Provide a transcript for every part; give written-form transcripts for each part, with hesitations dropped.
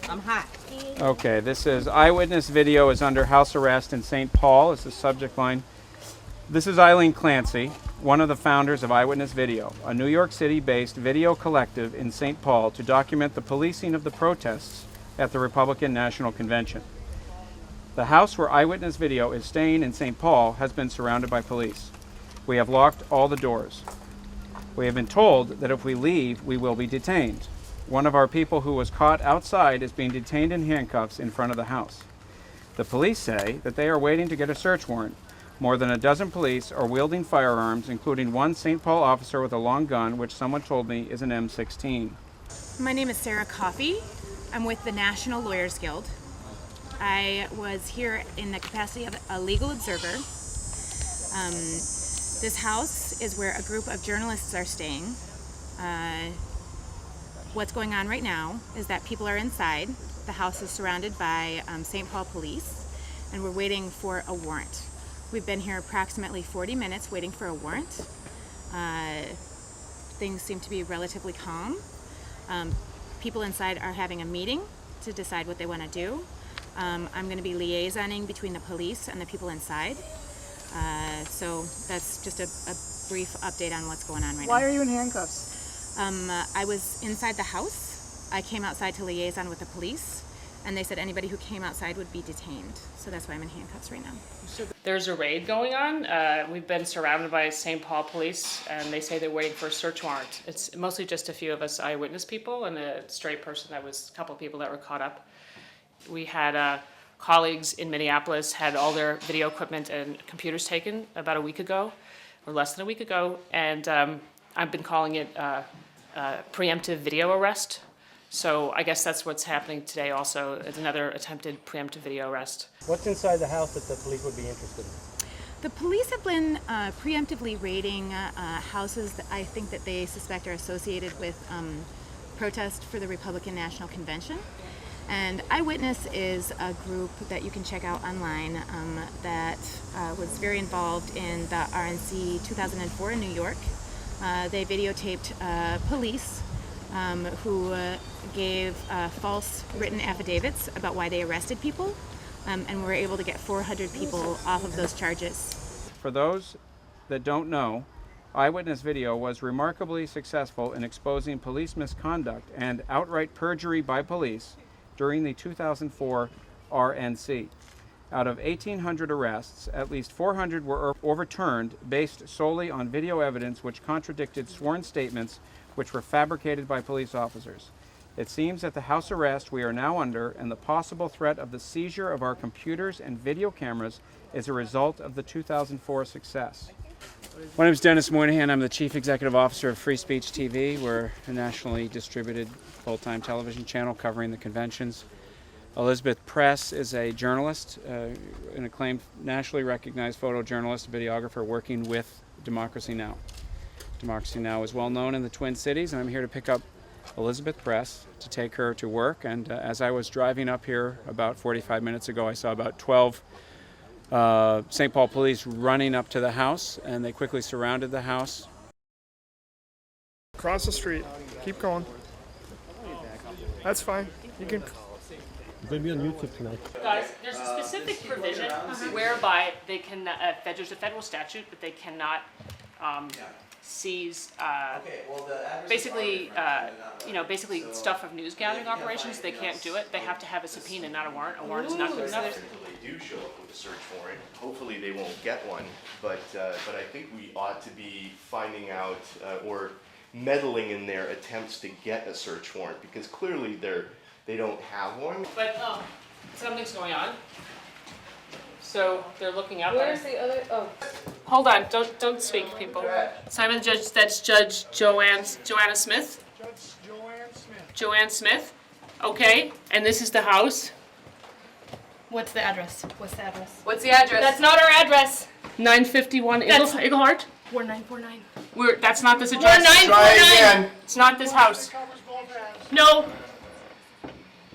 I'm hot. Okay, this is eyewitness video is under house arrest in St. Paul is the subject line. This is Eileen Clancy, one of the founders of Eyewitness Video, a New York City-based video collective in St. Paul to document the policing of the protests at the Republican National Convention. The house where Eyewitness Video is staying in St. Paul has been surrounded by police. We have locked all the doors. We have been told that if we leave, we will be detained. One of our people who was caught outside is being detained in handcuffs in front of the house. The police say that they are waiting to get a search warrant. More than a dozen police are wielding firearms, including one St. Paul officer with a long gun, which someone told me is an M16. My name is Sarah Coffey. I'm with the National Lawyers Guild. I was here in the capacity of a legal observer. This house is where a group of journalists are staying. What's going on right now is that people are inside. The house is surrounded by St. Paul police, and we're waiting for a warrant. We've been here approximately 40 minutes waiting for a warrant. Things seem to be relatively calm. People inside are having a meeting to decide what they want to do. I'm going to be liaisoning between the police and the people inside. So that's just a brief update on what's going on right now. Why are you in handcuffs? I was inside the house. I came outside to liaison with the police, and they said anybody who came outside would be detained. So that's why I'm in handcuffs right now. There's a raid going on. We've been surrounded by St. Paul police, and they say they're waiting for a search warrant. It's mostly just a few of us eyewitness people and a stray person a couple of people that were caught up. We had colleagues in Minneapolis had all their video equipment and computers taken about a week ago, or less than a week ago, and I've been calling it preemptive video arrest. So I guess that's what's happening today also. It's another attempted preemptive video arrest. What's inside the house that the police would be interested in? The police have been preemptively raiding houses that I think that they suspect are associated with protest for the Republican National Convention. And Eyewitness is a group that you can check out online that was very involved in the RNC 2004 in New York. They videotaped police who gave false written affidavits about why they arrested people, and were able to get 400 people off of those charges. For those that don't know, Eyewitness Video was remarkably successful in exposing police misconduct and outright perjury by police during the 2004 RNC. Out of 1,800 arrests, at least 400 were overturned based solely on video evidence which contradicted sworn statements which were fabricated by police officers. It seems that the house arrest we are now under and the possible threat of the seizure of our computers and video cameras is a result of the 2004 success. My name is Dennis Moynihan. I'm the Chief Executive Officer of Free Speech TV. We're a nationally distributed full-time television channel covering the conventions. Elizabeth Press is a journalist, an acclaimed nationally recognized photojournalist, videographer working with Democracy Now! Democracy Now! Is well known in the Twin Cities, and I'm here to pick up Elizabeth Press to take her to work. And as I was driving up here about 45 minutes ago, I saw about 12 St. Paul police running up to the house, and they quickly surrounded the house. Cross the street. Keep going. That's fine. You can. You're going to be on YouTube tonight. Guys, there's a specific provision whereby they can, there's a federal statute that they cannot seize basically stuff of news gathering operations. They can't do it. They have to have a subpoena, not a warrant. A warrant is not good enough. They do show up with a search warrant. Hopefully they won't get one, but I think we ought to be finding out or meddling in their attempts to get a search warrant, because clearly they don't have one. But something's going on. So they're looking out there. Where's the other? Oh. Hold on, don't speak, people. Simon, Judge, that's Judge Joanna Smith. Judge Joanne Smith. Joanne Smith. Okay, and this is the house. What's the address? What's the address? What's the address? That's not our address. 951 Eaglehart. 4949. That's not this address. 4949. It's not this house. No.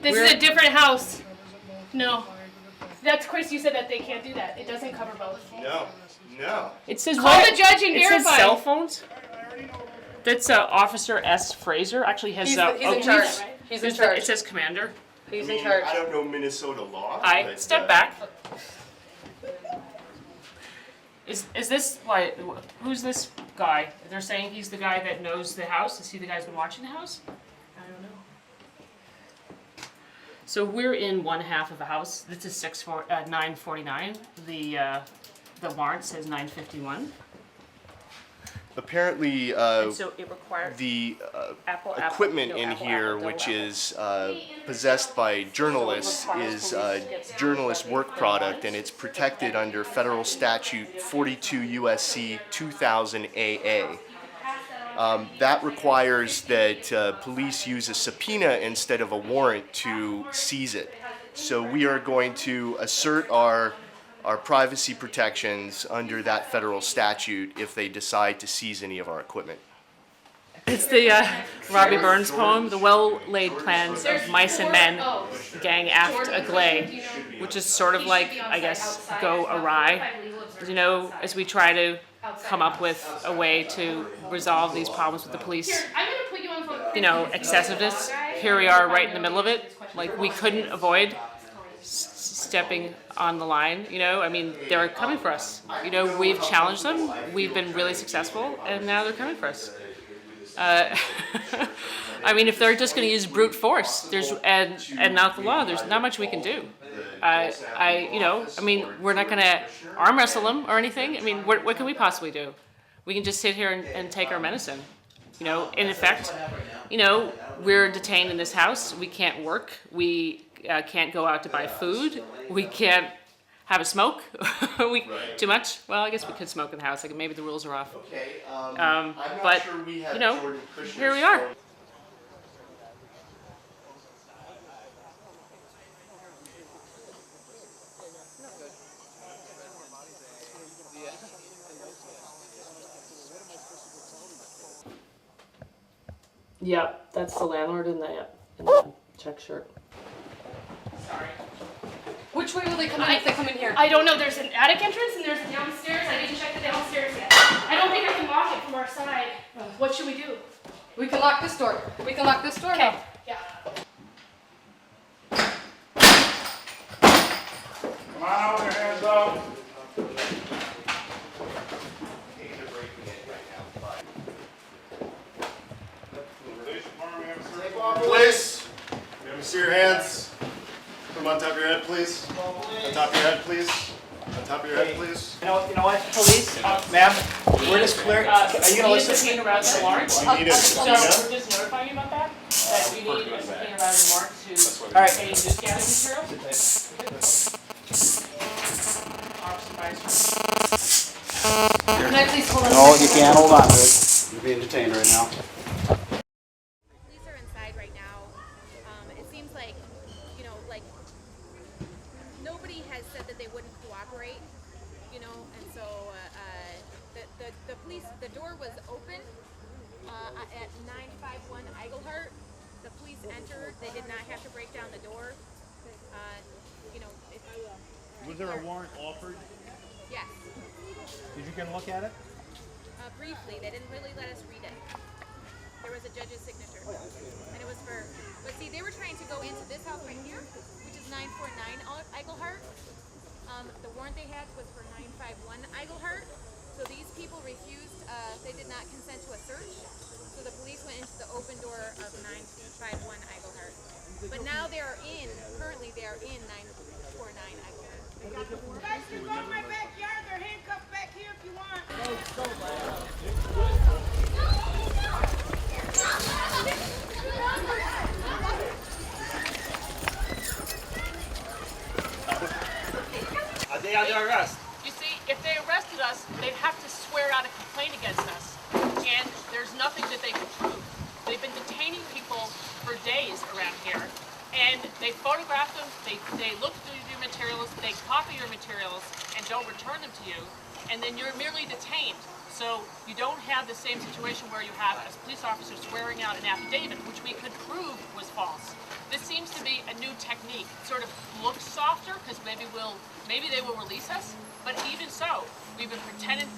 This is a different house. No. That's Chris. You said that they can't do that. It doesn't cover both. No. It says Call the judge and it verify. It says cell phones. That's Officer S. Fraser. Actually has. He's in charge. He's in charge. It says commander. Who's I in mean, charge? I don't know Minnesota law. I but, step back. Is this why? Who's this guy? They're saying he's the guy that knows the house. Is he the guy who's been watching the house? I don't know. So we're in one half of a house. This is 949. The warrant says 951. Apparently, And so it requires the apple, equipment no, in apple, here, apple, which apple. is possessed by journalists, is journalist work product, and it's protected under federal statute 42 USC 2000 AA. That requires that police use a subpoena instead of a warrant to seize it. So we are going to assert our privacy protections under that federal statute if they decide to seize any of our equipment. It's the Robbie Burns poem, The Well-Laid Plans of Mice and Men Gang Aft a Glay, which is sort of like, I guess, go awry. You know, as we try to come up with a way to resolve these problems with the police, you know, excessiveness. Here we are right in the middle of it. Like, we couldn't avoid stepping on the line, you know, I mean, they're coming for us. You know, we've challenged them, we've been really successful, and now they're coming for us. I mean, if they're just going to use brute force, and not the law, there's not much we can do. You know, I mean, we're not going to arm wrestle them or anything. I mean, what can we possibly do? We can just sit here and take our medicine. You know, in effect, you know, we're detained in this house. We can't work. We can't go out to buy food. We can't have a smoke. Too much? Well, I guess we could smoke in the house. Like, maybe the rules are off. Okay, I'm not but, sure we have you know, Jordan Kushner's here we are. phone. Yep, that's the landlord in the check shirt. Sorry. Which way will they come in if they come in here? I don't know. There's an attic entrance and there's a downstairs. I didn't check the downstairs yet. I don't think I can lock it from our side. What should we do? We can lock this door. We can lock this door Okay. now. Yeah. Come on over, hands up. Please, you have me see your hands. Put them on top of your head, please. On top of your head, please. On top of your head, please. You know what, police, ma'am, we're just clear, are you gonna We need a listen? subpoena around the warrant. You need a So subpoena. we're just notifying you about that, that we need a subpoena around the warrant to Alright. obtain newsgathering materials. Officer Vice. Can I please hold on? No, you can't, hold on to it. You're being detained right now. Police are inside right now. It seems like, you know, like nobody has said that they wouldn't cooperate, you know, and so the police, the door was open at 951 Eigelhart. The police entered. They did not have to break down the door. You know, Was there a warrant offered? yes, Did you get a look at it? briefly. They didn't really let us read it. There was a judge's signature, and it was for. But see, they were trying to go into this house right here, which is 949 Eigelhart. The warrant they had was for 951 Eigelhart. So these people refused. They did not consent to a search. So the police went into the open door of 951 Eigelhart. But now they are in. Currently, they are in 949 Eigelhart. You guys can go in my backyard. They're handcuffed back here if you want. Are they under arrest? You see, if they arrested us, they'd have to swear out a complaint against us. And there's nothing that they could prove. They've been detaining people for days around here. And they photograph them, they look through your materials, they copy your materials, and don't return them to you. And then you're merely detained. So you don't have the same situation where you have a police officer swearing out an affidavit, which we could prove was false. This seems to be a new technique. It sort of looks softer because maybe they will release us. But even so, we've been prevented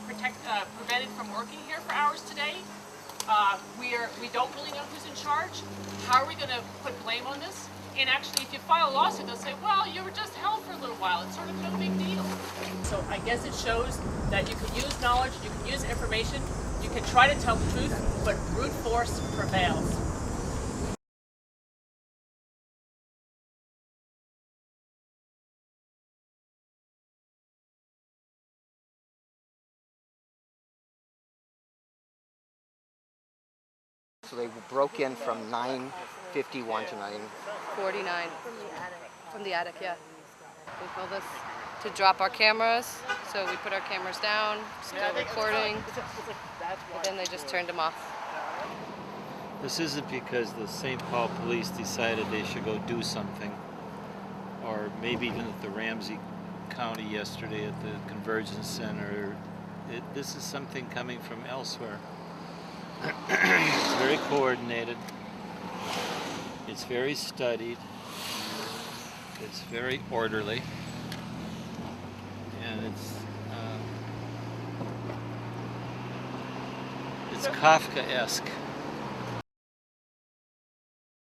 from working here for hours today. We don't really know who's in charge. How are we going to put blame on this? And actually, if you file a lawsuit, they'll say, well, you were just held for a little while. It's sort of no big deal. So I guess it shows that you can use knowledge, you can use information, you can try to tell the truth, but brute force prevails. So they broke in from 9:51 to 49 from the attic, yeah. We call this to drop our cameras, so we put our cameras down, still recording, but then they just turned them off. This isn't because the St. Paul police decided they should go do something, or maybe even at the Ramsey County yesterday at the Convergence Center. This is something coming from elsewhere. It's very coordinated. It's very studied. It's very orderly. And it's Kafkaesque.